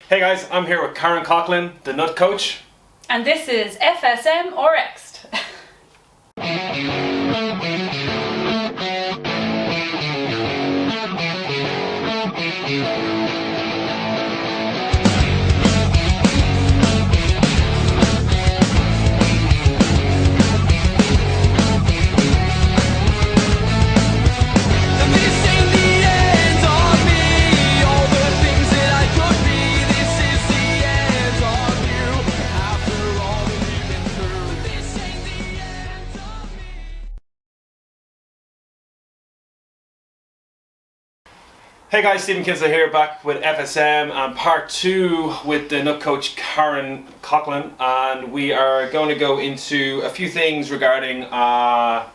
Hey guys, I'm here with Karen Coghlan, the Nut Coach. And this is FSM or X'd. Hey guys, Stephen Kinsler here, back with FSM and part 2 with the Nut Coach Karen Coghlan, and we are going to go into a few things regarding a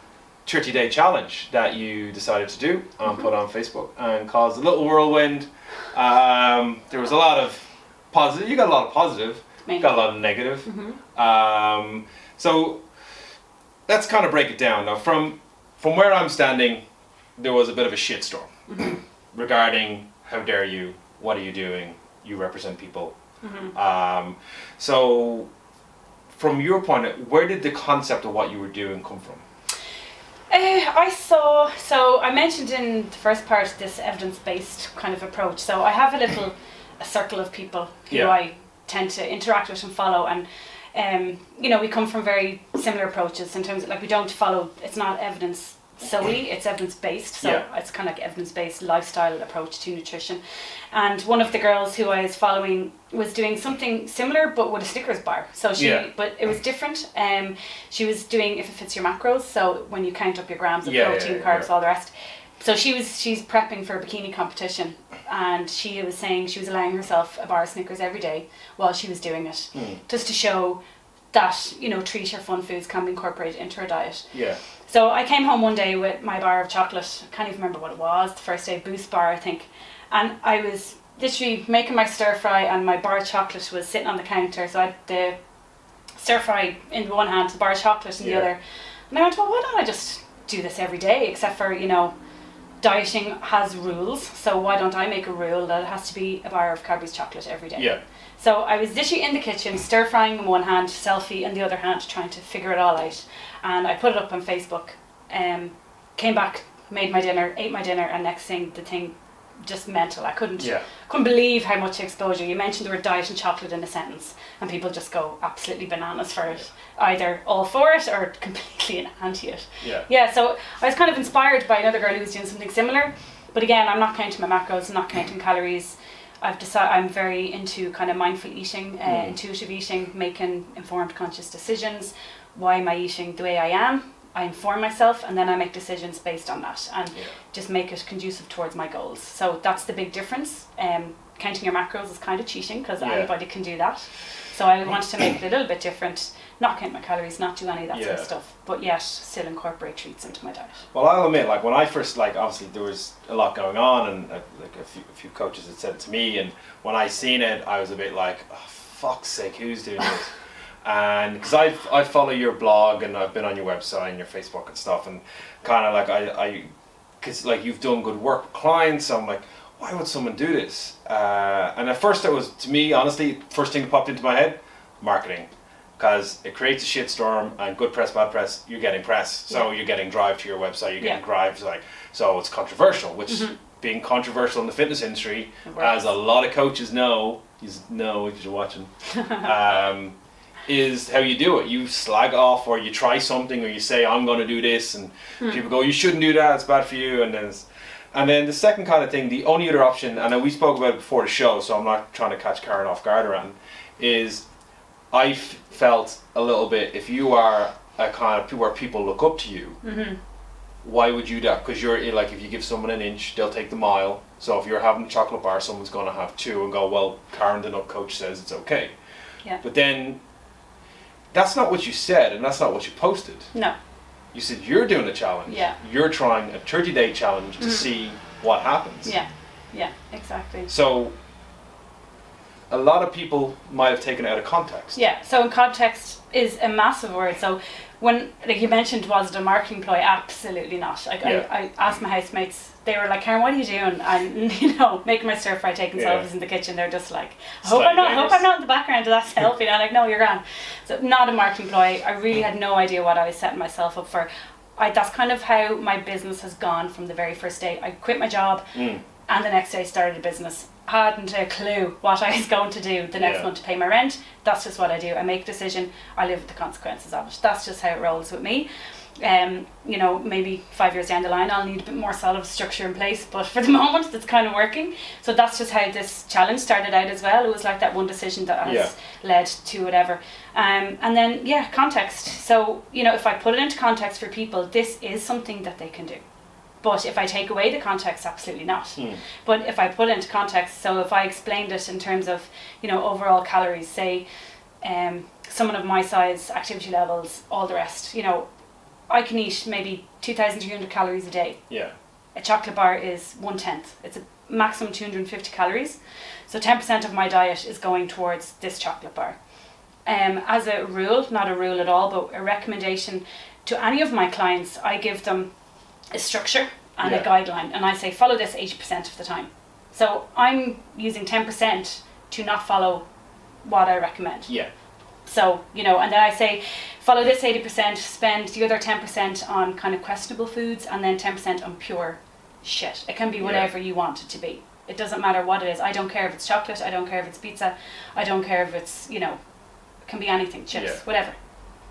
30-day challenge that you decided to do and put on Facebook and caused a little whirlwind. There was a lot of positive, you got a lot of positive, you got a lot of negative. So let's kind of break it down. Now from where I'm standing, there was a bit of a shitstorm. Regarding how dare you, what are you doing, you represent people. So from your point, where did the concept of what you were doing come from? I mentioned in the first part this evidence-based kind of approach. So I have a circle of people who I tend to interact with and follow, and we come from very similar approaches in terms of, like, we don't follow, it's not evidence solely, it's evidence-based, so it's kind of like evidence-based lifestyle approach to nutrition. And one of the girls who I was following was doing something similar but with a Snickers bar. So but it was different. She was doing if it fits your macros, so when you count up your grams of protein, carbs, all the rest. So she's prepping for a bikini competition, and she was saying she was allowing herself a bar of Snickers every day while she was doing it, just to show that, treat or fun foods can be incorporated into her diet. So I came home one day with my bar of chocolate. I can't even remember what it was. The first day, Boost bar, I think. And I was literally making my stir fry, and my bar of chocolate was sitting on the counter. So I had the stir fry in one hand, the bar of chocolate in the other. And I went, well, why don't I just do this every day? Except for, dieting has rules. So why don't I make a rule that it has to be a bar of Cadbury's chocolate every day? So I was literally in the kitchen, stir frying in one hand, selfie in the other hand, trying to figure it all out. And I put it up on Facebook, came back, made my dinner, ate my dinner, and next thing, the thing just mental. I couldn't believe how much exposure. You mentioned the word diet and chocolate in a sentence, and people just go absolutely bananas for it. Either all for it or completely anti it. So I was kind of inspired by another girl who was doing something similar. But again, I'm not counting my macros, I'm not counting calories. I've decided I'm very into kind of mindful eating, intuitive eating, making informed conscious decisions. Why am I eating the way I am? I inform myself, and then I make decisions based on that, and just make it conducive towards my goals. So that's the big difference. Counting your macros is kind of cheating, because anybody can do that. So I wanted to make it a little bit different, not count my calories, not do any of that sort of stuff, but yet still incorporate treats into my diet. Well, I'll admit, like, when I first, obviously there was a lot going on, and a few coaches had said it to me, and when I seen it, I was a bit like, oh, fuck's sake, who's doing this? And because I follow your blog, and I've been on your website and your Facebook and stuff, and kind of like because like you've done good work with clients, so I'm like, why would someone do this? And at first it was, to me, honestly, first thing that popped into my head, marketing. Because it creates a shitstorm, and good press, bad press, you're getting press. So you're getting drive to your website, you're getting drive, so it's controversial, which being controversial in the fitness industry, as a lot of coaches know if you're watching, is how you do it. You slag off, or you try something, or you say, I'm going to do this, and people go, you shouldn't do that, it's bad for you. And then the second kind of thing, the only other option, and we spoke about it before the show, so I'm not trying to catch Karen off guard around, is I felt a little bit, if you are a kind of where people look up to you, why would you do that? Because you're like, if you give someone an inch, they'll take the mile. So if you're having a chocolate bar, someone's going to have 2 and go, well, Karen the Nut Coach says it's okay. But then that's not what you said, and that's not what you posted. No. You said you're doing a challenge. You're trying a 30-day challenge to see what happens. Yeah, exactly. So a lot of people might have taken it out of context. Yeah, so in context is a massive word. So when, like you mentioned, was it a marketing ploy? Absolutely not. Like I asked my housemates, they were like, Karen, what are you doing? And, you know, making my stir fry, taking selfies in the kitchen. They're just like, I hope I'm not in the background of that selfie. And I'm like, no, you're gone. So not a marketing ploy. I really had no idea what I was setting myself up for. That's kind of how my business has gone from the very first day. I quit my job and the next day started a business. Hadn't a clue what I was going to do the next month to pay my rent. That's just what I do. I make a decision, I live with the consequences of it. That's just how it rolls with me. You know, maybe 5 years down the line I'll need a bit more solid structure in place, but for the moment it's kind of working. So that's just how this challenge started out as well. It was like that one decision that has led to whatever. And then context. So, you know, if I put it into context for people, this is something that they can do. But if I take away the context, absolutely not. But if I put it into context, so if I explained it in terms of, you know, overall calories, say, someone of my size, activity levels, all the rest, you know, I can eat maybe 2,300 calories a day. Yeah. A chocolate bar is 1/10. It's a maximum 250 calories. So 10% of my diet is going towards this chocolate bar. As a rule, not a rule at all, but a recommendation to any of my clients, I give them a structure and a guideline, and I say follow this 80% of the time. So I'm using 10% to not follow what I recommend. Yeah. So, you know, and then I say follow this 80%, spend the other 10% on kind of questionable foods, and then 10% on pure shit. It can be whatever you want it to be. It doesn't matter what it is. I don't care if it's chocolate, I don't care if it's pizza, I don't care if it's, you know, it can be anything, chips, whatever.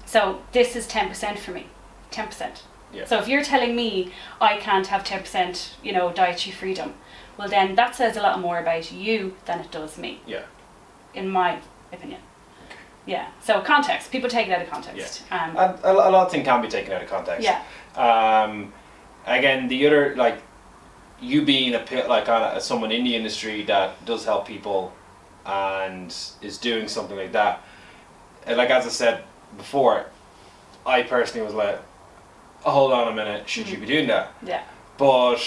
So this is 10% for me, 10%. Yeah. So if you're telling me I can't have 10%, you know, dietary freedom, well then that says a lot more about you than it does me. Yeah. In my opinion. Yeah. So context. People take it out of context. Yeah. And a lot of things can be taken out of context. Yeah. Again, the other, like, you being someone in the industry that does help people and is doing something like that. Like as I said before, I personally was like, hold on a minute, should you be doing that? Yeah. But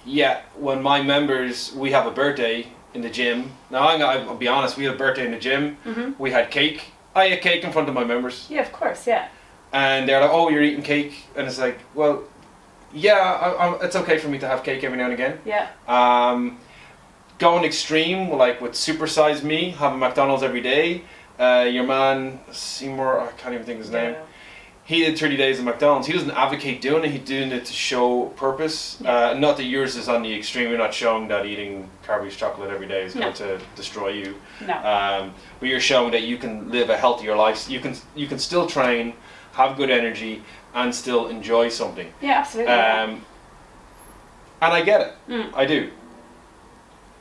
yeah, when my members, we have a birthday in the gym. Now I'll be honest, we had a birthday in the gym. We had cake. I ate cake in front of my members. Yeah, of course, yeah. And they're like, oh, you're eating cake? And it's like, well, yeah, it's okay for me to have cake every now and again. Yeah. Going extreme, like with Supersize Me, having McDonald's every day. Your man, Seymour, I can't even think of his name. He did 30 days of McDonald's. He doesn't advocate doing it. He's doing it to show purpose. Not that yours is on the extreme. You're not showing that eating Carby's chocolate every day is going to destroy you. No. But you're showing that you can live a healthier life. You can still train, have good energy, and still enjoy something. Yeah, absolutely. And I get it. I do.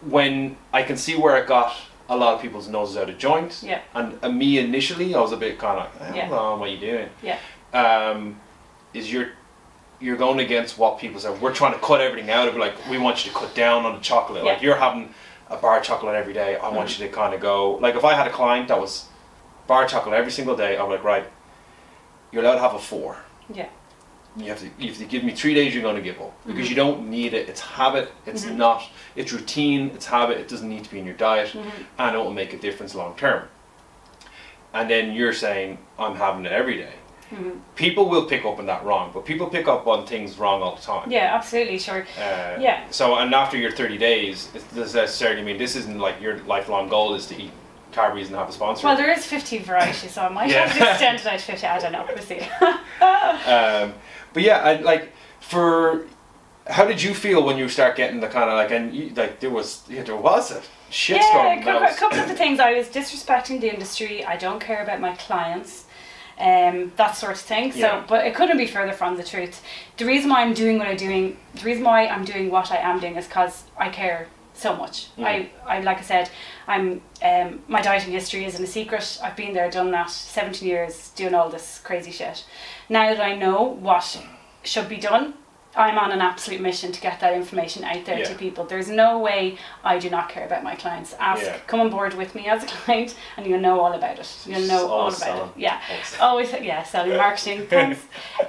When I can see where it got a lot of people's noses out of joint. Yeah. And me initially, I was a bit kind of like, hold on, what are you doing? Yeah. Is you're going against what people say. We're trying to cut everything out of it. Like, we want you to cut down on the chocolate. Like, you're having a bar of chocolate every day. I want you to kind of go, like, if I had a client that was bar of chocolate every single day, I'm like, right, you're allowed to have a 4. Yeah. You have to give me 3 days, you're going to give up. Because you don't need it. It's habit. It's not, it's routine. It's habit. It doesn't need to be in your diet. And it will make a difference long term. And then you're saying, I'm having it every day. People will pick up on that wrong, but people pick up on things wrong all the time. Yeah, absolutely, sure. So, and after your 30 days, it doesn't necessarily mean this isn't like your lifelong goal is to eat Carby's and have a sponsor. Well, there is 50 varieties, so I might have to extend it out to 50. I don't know. We'll see. But yeah, how did you feel when you start getting the kind of like, and you, like there was a shitstorm? Yeah, a couple of the things. I was disrespecting the industry. I don't care about my clients. That sort of thing. So, but it couldn't be further from the truth. The reason why I'm doing what I'm doing, the reason why I'm doing what I am doing is because I care so much. I like I said, I'm my dieting history isn't a secret. I've been there, done that, 17 years doing all this crazy shit. Now that I know what should be done, I'm on an absolute mission to get that information out there to people. There's no way I do not care about my clients. Come on board with me as a client and you'll know all about it. You'll know all about it. Yeah. Always, selling, marketing, thanks.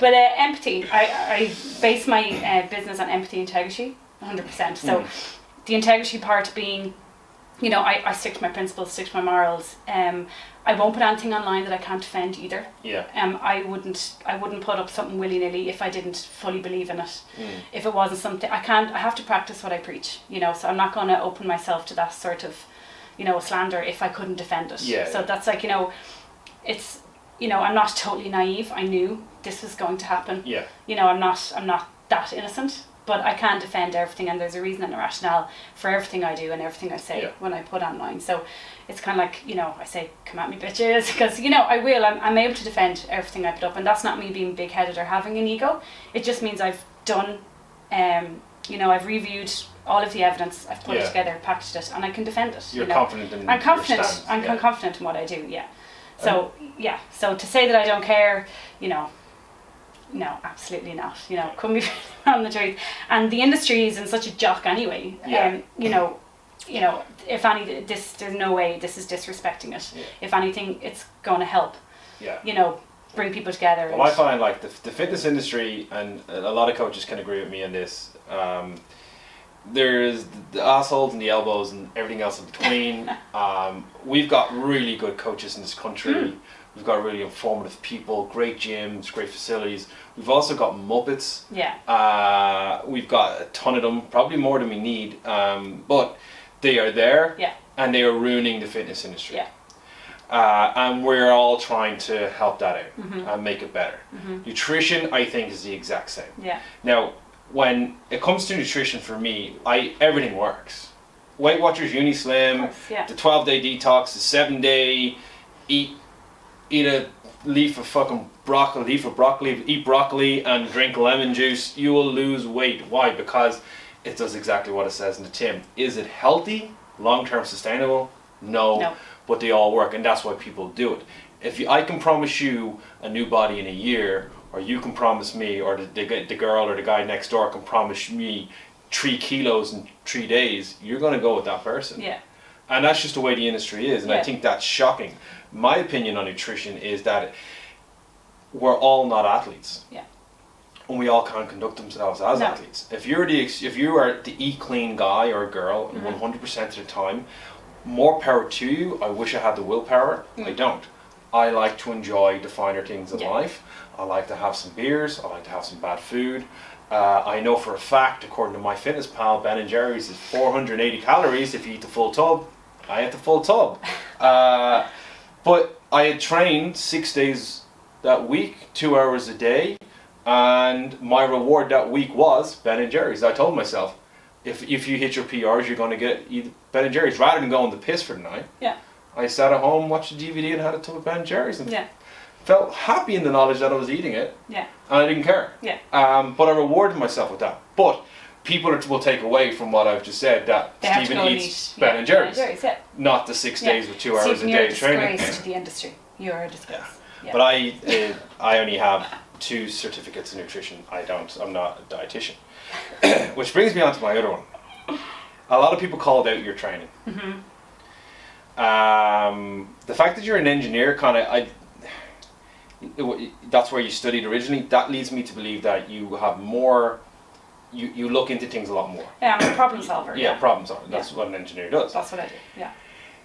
But empathy, I base my business on empathy, integrity, 100%. So the integrity part being, you know, I stick to my principles, stick to my morals. I won't put anything online that I can't defend either. Yeah. I wouldn't put up something willy-nilly if I didn't fully believe in it. If it wasn't something, I have to practice what I preach, you know, so I'm not going to open myself to that sort of, you know, slander if I couldn't defend it. Yeah. So that's like, you know, it's, you know, I'm not totally naive. I knew this was going to happen. Yeah. You know, I'm not that innocent, but I can defend everything, and there's a reason and a rationale for everything I do and everything I say when I put online. So it's kind of like, you know, I say, come at me bitches, because, you know, I will. I'm able to defend everything I put up, and that's not me being big-headed or having an ego. It just means I've done, you know, I've reviewed all of the evidence, I've put it together, packaged it, and I can defend it. You're you know? confident in I'm confident. your stance. I'm confident in what I do. Yeah. So so to say that I don't care, you know, no, absolutely not. You know, couldn't be on the truth. And the industry is in such a jock anyway. You know, if there's no way this is disrespecting it. Yeah. If anything, it's going to help. Yeah. You know, bring people together. Well, I find like the fitness industry, and a lot of coaches can agree with me on this. There's the assholes and the elbows and everything else in between. We've got really good coaches in this country. We've got really informative people, great gyms, great facilities. We've also got Muppets. Yeah. We've got a ton of them, probably more than we need. But they are there. Yeah. And they are ruining the fitness industry. Yeah. And we're all trying to help that out and make it better. Nutrition, I think, is the exact same. Yeah. Now, when it comes to nutrition for me, everything works. Weight Watchers, Unislim, the 12-day detox, the 7-day, eat a leaf of fucking broccoli, eat broccoli and drink lemon juice, you will lose weight. Why? Because it does exactly what it says in the tin. Is it healthy, long-term sustainable? No. But they all work, and that's why people do it. I can promise you a new body in a year, or you can promise me, or the girl or the guy next door can promise me 3 kilos in 3 days, you're going to go with that person. Yeah. And that's just the way the industry is, and I think that's shocking. My opinion on nutrition is that we're all not athletes. Yeah. And we all can't conduct themselves as athletes. If you are the eat clean guy or girl 100% of the time, more power to you. I wish I had the willpower. I don't. I like to enjoy the finer things in life. I like to have some beers. I like to have some bad food. I know for a fact, according to MyFitnessPal, Ben & Jerry's is 480 calories if you eat the full tub. I ate the full tub. But I had trained 6 days that week, 2 hours a day, and my reward that week was Ben & Jerry's. I told myself, if you hit your PRs, you're going to get Ben & Jerry's rather than going to piss for the night. Yeah. I sat at home, watched the DVD, and had a tub of Ben & Jerry's, and felt happy in the knowledge that I was eating it. Yeah. And I didn't care. Yeah. But I rewarded myself with that. But people will take away from what I've just said that Stephen eats Ben & Jerry's. Not the 6 days with 2 hours a day training. You're a disgrace to the industry. You're a disgrace. Yeah. But I only have 2 certificates in nutrition. I'm not a dietitian. Which brings me on to my other one. A lot of people called out your training. The fact that you're an engineer, that's where you studied originally, that leads me to believe that you have more, you look into things a lot more. Yeah, I'm a problem solver. Problem solver. That's what an engineer does. That's what I do, yeah.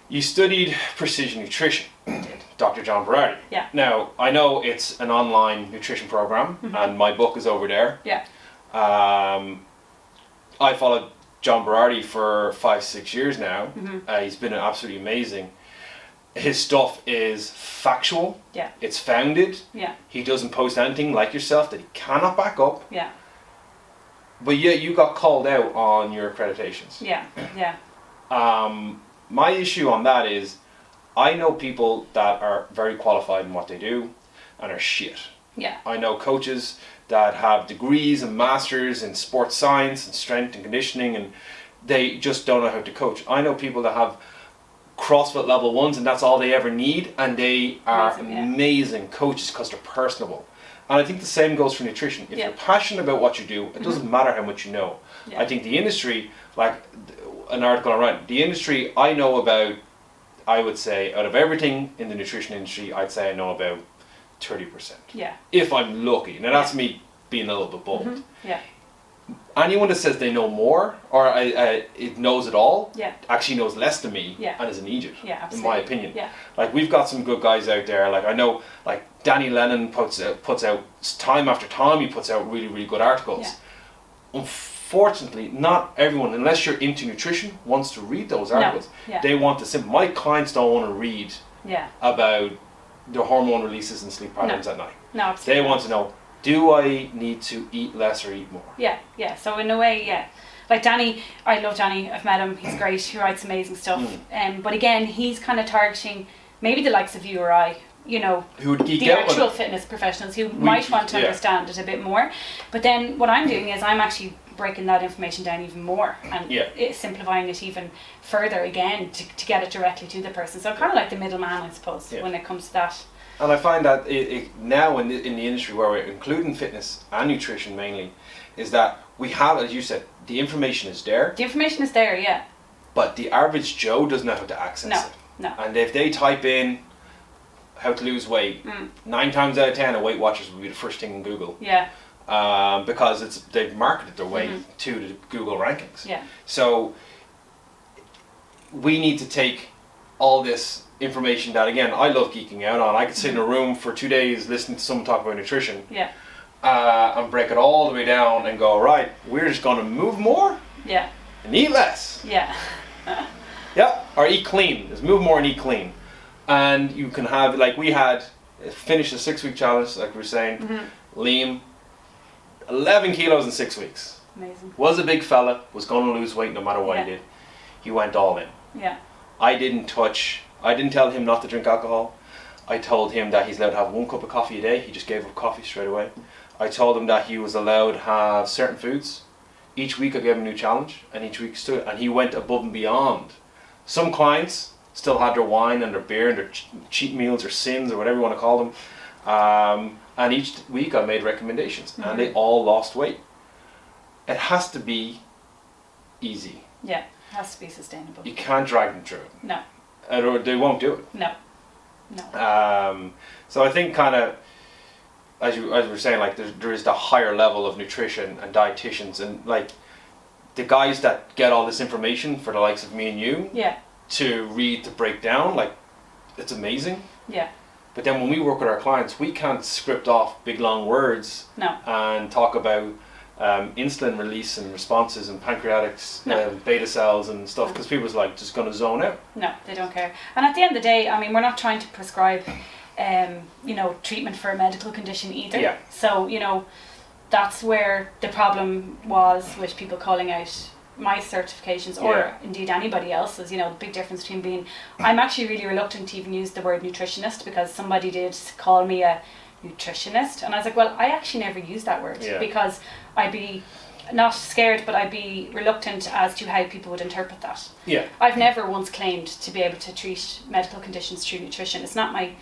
You studied precision nutrition. I did. Dr. John Berardi. Yeah. Now, I know it's an online nutrition program, and my book is over there. Yeah. I followed John Berardi for 5-6 years now. He's been absolutely amazing. His stuff is factual. Yeah. It's founded. Yeah. He doesn't post anything like yourself that he cannot back up. Yeah. But yet you got called out on your accreditations. Yeah. Yeah. My issue on that is, I know people that are very qualified in what they do and are shit. Yeah. I know coaches that have degrees and masters in sports science and strength and conditioning, and they just don't know how to coach. I know people that have CrossFit level 1s and that's all they ever need, and they are amazing coaches because they're personable. And I think the same goes for nutrition. If you're passionate about what you do, it doesn't matter how much you know. Yeah. I think the industry, like an article I read, the industry I know about, I would say out of everything in the nutrition industry, I'd say I know about 30%. Yeah. If I'm lucky. Now that's me being a little bit bold. Yeah. anyone that says they know more or it knows it all actually knows less than me and is an idiot, in my opinion. Like, we've got some good guys out there. Like, I know, like, Danny Lennon puts out time after time, he puts out really, really good articles. Unfortunately, not everyone, unless you're into nutrition, wants to read those articles. They want the simple. My clients don't want to read about the hormone releases and sleep patterns at night. No, absolutely. They want to know, do I need to eat less or eat more? So in a way, like Danny, I love Danny, I've met him, he's great, he writes amazing stuff. But again, he's kind of targeting maybe the likes of you or I, you know, who would geek the out actual fitness professionals who might want to understand it a bit more. But then what I'm doing is I'm actually breaking that information down even more and simplifying it even further again to get it directly to the person. So I'm kind of like the middleman, I suppose, when it comes to that. And I find that it now in the industry where we're including fitness and nutrition mainly, is that we have, as you said, the information is there. The information is there, but the average Joe doesn't know how to access it. No. And if they type in how to lose weight, 9 times out of 10 a Weight Watchers will be the first thing in Google. Because they've marketed their way to the Google rankings. So we need to take all this information that, again, I love geeking out on. I could sit in a room for 2 days listening to someone talk about nutrition and break it all the way down and go, right, we're just going to move more and eat less. Or eat clean. Just move more and eat clean. And you can have, like we had, finished a 6-week challenge, like we were saying, Liam, 11 kilos in 6 weeks. Amazing. Was a big fella, was going to lose weight no matter what he did. He went all in. I didn't tell him not to drink alcohol. I told him that he's allowed to have 1 cup of coffee a day. He just gave up coffee straight away. I told him that he was allowed to have certain foods. Each week I gave him a new challenge, and each week stood, and he went above and beyond. Some clients still had their wine and their beer and their cheat meals or sins or whatever you want to call them. And each week I made recommendations, and they all lost weight. It has to be easy. It has to be sustainable. You can't drag them through it. No. Or they won't do it. No. So I think kind of, as we were saying, like there is the higher level of nutrition and dietitians, and like the guys that get all this information for the likes of me and you to read, to break down, like, it's amazing. But then when we work with our clients, we can't script off big long words and talk about insulin release and responses and pancreatics, beta cells and stuff, because people's like just going to zone out. No, they don't care. And at the end of the day, I mean, we're not trying to prescribe treatment for a medical condition either. So, that's where the problem was with people calling out my certifications or indeed anybody else's. The big difference between being, I'm actually really reluctant to even use the word nutritionist, because somebody did call me a nutritionist, and I was like, well, I actually never use that word because I'd be not scared, but I'd be reluctant as to how people would interpret that. I've never once claimed to be able to treat medical conditions through nutrition. It's not my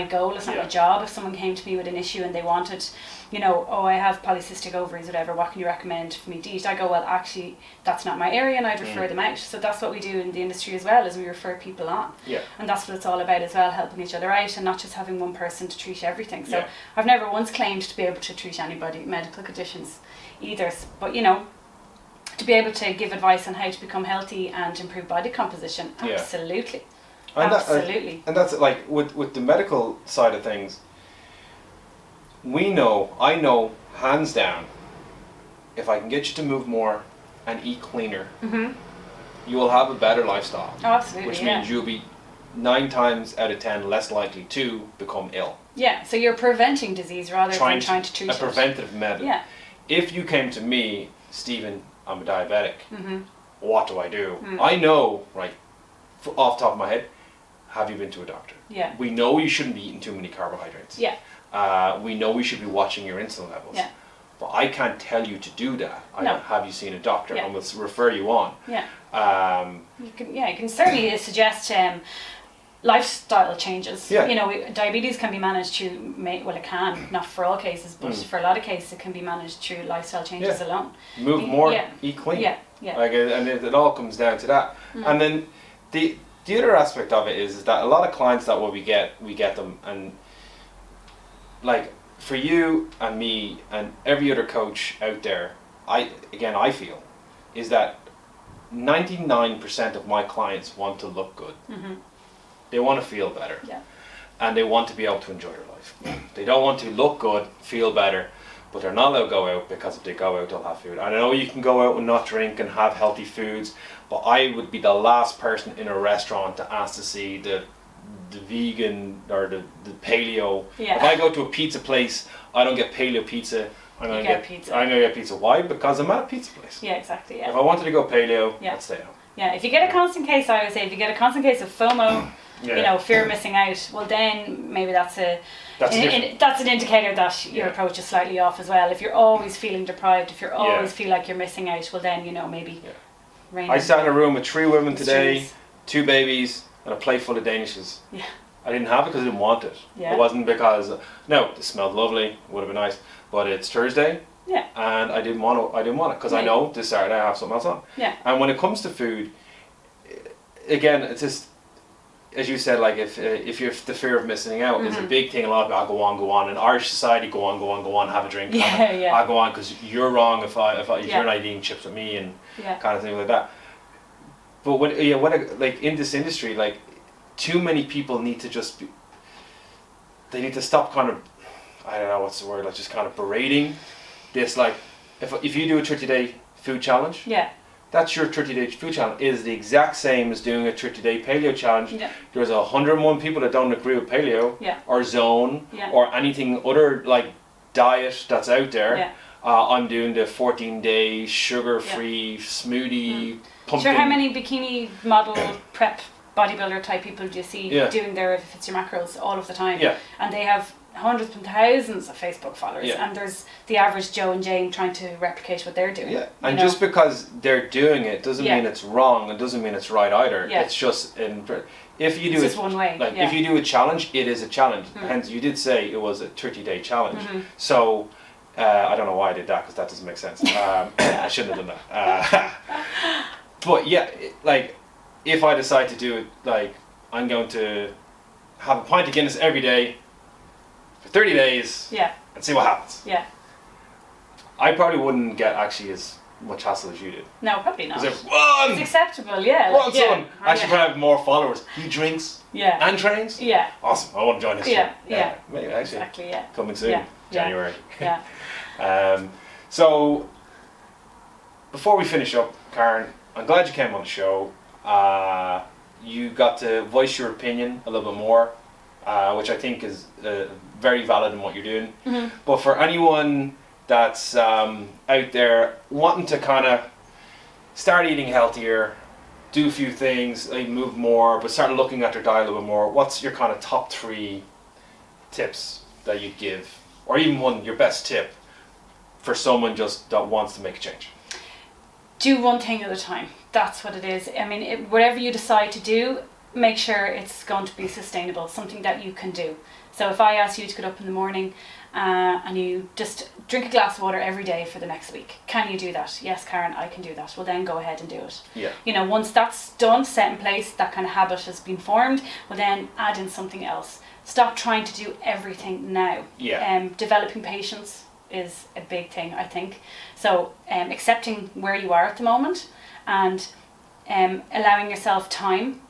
goal, it's not my job. If someone came to me with an issue and they wanted, I have polycystic ovaries, whatever, what can you recommend for me to eat? I go, well, actually, that's not my area, and I'd refer them out. So that's what we do in the industry as well, is we refer people on. And that's what it's all about as well, helping each other out and not just having one person to treat everything. So I've never once claimed to be able to treat anybody medical conditions either, but to be able to give advice on how to become healthy and improve body composition, absolutely. Absolutely. And that's like with the medical side of things, I know hands down, if I can get you to move more and eat cleaner, you will have a better lifestyle. Oh, absolutely. Which means you'll be 9 times out of 10 less likely to become ill. So you're preventing disease rather than trying to treat it. A preventative method. If you came to me, Stephen, I'm a diabetic, what do I do? I know, right, off the top of my head, have you been to a doctor? We know you shouldn't be eating too many carbohydrates. We know we should be watching your insulin levels. But I can't tell you to do that. Have you seen a doctor? And we'll refer you on. You can certainly suggest lifestyle changes. Diabetes can be managed through, it can, not for all cases, but for a lot of cases it can be managed through lifestyle changes alone. Move more, eat clean. And it all comes down to that. And then the other aspect of it is that a lot of clients that we get them, and like for you and me and every other coach out there, I feel is that 99% of my clients want to look good. Mm-hmm. They want to feel better. Yeah. And they want to be able to enjoy their life. They don't want to look good, feel better, but they're not allowed to go out, because if they go out, they'll have food. I know you can go out and not drink and have healthy foods, but I would be the last person in a restaurant to ask to see the vegan or the paleo. Yeah. If I go to a pizza place, I don't get paleo pizza. I'm gonna get pizza. I'm gonna get pizza. Why? Because I'm at a pizza place. Yeah, exactly. Yeah. If I wanted to go paleo, I'd stay home. Yeah, if you get a constant case, I would say, if you get a constant case of FOMO, fear of missing out, well then maybe that's an indicator that your approach is slightly off as well. If you're always feeling deprived, if you always feel like you're missing out, well then, maybe rein I sat in a room with 3 women the today, streets. 2 babies, and a plate full of Danishes. Yeah. I didn't have it because I didn't want it. Yeah. It wasn't because, it smelled lovely, would have been nice, but it's Thursday. Yeah. And I didn't want it because I know this Saturday I have something else on. Yeah. And when it comes to food, again, it's just, as you said, like if you're the fear of missing out is a big thing. A lot of people, I'll go on. In Irish society, go on, have a drink. I'll go on because you're wrong if you're not eating chips with me and kind of thing like that. But when in this industry, like, too many people need to just be, they need to stop kind of, I don't know what's the word, like just kind of berating this. Like, if you do a 30-day food challenge, that's your 30-day food challenge. It is the exact same as doing a 30-day paleo challenge. Yeah. There's 101 people that don't agree with paleo or zone or anything other like diet that's out there. Yeah. I'm doing the 14-day sugar-free smoothie pumpkin. Sure, how many bikini model prep bodybuilder type people do you see doing their If It's Your Macros all of the time? Yeah. And they have hundreds and thousands of Facebook followers, and there's the average Joe and Jane trying to replicate what they're doing. Yeah, and just because they're doing it doesn't mean it's wrong. It doesn't mean it's right either. Yeah. It's just if you do it's just one way. Like if you do a challenge, it is a challenge. Hence, you did say it was a 30-day challenge. So I don't know why I did that because that doesn't make sense. I shouldn't have done that. But if I decide to do it, like, I'm going to have a pint of Guinness every day for 30 days and see what happens. Yeah. I probably wouldn't get actually as much hassle as you did. No, probably not. It's acceptable, yeah. Someone actually probably have more followers. He drinks and trains. Yeah. Awesome. I want to join this show. Yeah. Maybe actually. Exactly, yeah. Coming soon. January. Yeah. So, before we finish up, Karen, I'm glad you came on the show. You got to voice your opinion a little bit more, which I think is very valid in what you're doing. But for anyone that's out there wanting to kind of start eating healthier, do a few things, like move more, but start looking at their diet a little bit more, what's your kind of top 3 tips that you'd give, or even your best tip for someone just that wants to make a change? Do one thing at a time. That's what it is. I mean, whatever you decide to do, make sure it's going to be sustainable, something that you can do. So if I ask you to get up in the morning and you just drink a glass of water every day for the next week, can you do that? Yes, Karen, I can do that. Well, then go ahead and do it. Yeah. Once that's done, set in place, that kind of habit has been formed, well then add in something else. Stop trying to do everything now. Yeah. Developing patience is a big thing, I think. So accepting where you are at the moment and allowing yourself time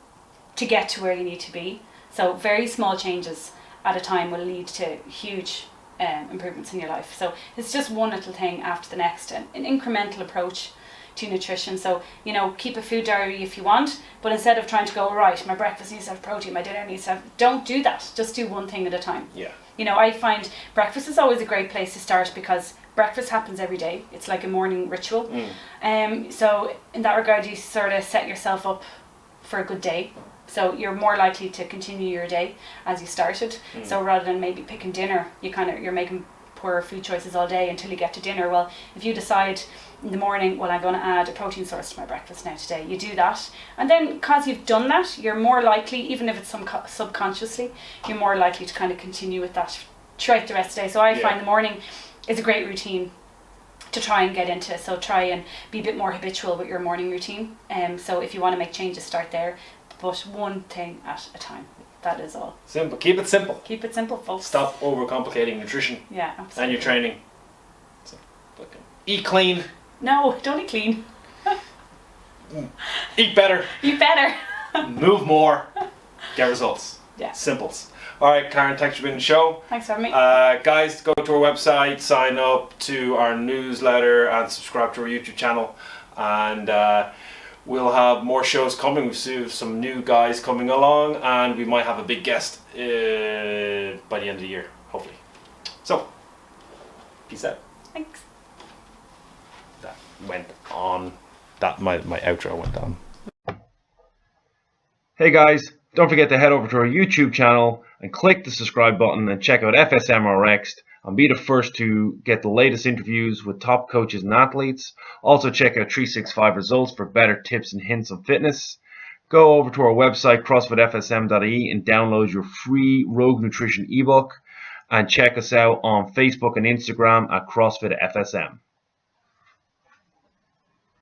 to get to where you need to be. So very small changes at a time will lead to huge improvements in your life. So it's just one little thing after the next, an incremental approach to nutrition. So, keep a food diary if you want, but instead of trying to go, right, my breakfast needs to have protein, my dinner needs to have, don't do that. Just do one thing at a time. Yeah. I find breakfast is always a great place to start because breakfast happens every day. It's like a morning ritual. So in that regard, you sort of set yourself up for a good day. So you're more likely to continue your day as you started. So rather than maybe picking dinner, you're making poor food choices all day until you get to dinner. Well, if you decide in the morning, well, I'm going to add a protein source to my breakfast now today, you do that. And then because you've done that, you're more likely, even if it's subconsciously, you're more likely to kind of continue with that throughout the rest of the day. So I find the morning is a great routine to try and get into. So try and be a bit more habitual with your morning routine. So if you want to make changes, start there. But one thing at a time. That is all. Simple. Keep it simple. Keep it simple, folks. Stop overcomplicating nutrition. Yeah, absolutely. And your training. So, eat clean. No, don't eat clean. Eat better. Eat better. Move more. Get results. Yeah. Simples. All right, Karen, thanks for being on the show. Thanks for having me. Guys, go to our website, sign up to our newsletter, and subscribe to our YouTube channel. And we'll have more shows coming. We see some new guys coming along, and we might have a big guest by the end of the year, hopefully. So, peace out. Thanks. That went on. That my outro went on. Hey guys, don't forget to head over to our YouTube channel and click the subscribe button and check out FSMRX and be the first to get the latest interviews with top coaches and athletes. Also check out 365 Results for better tips and hints on fitness. Go over to our website crossfitfsm.ie and download your free Rogue Nutrition ebook, and check us out on Facebook and Instagram at CrossFit FSM.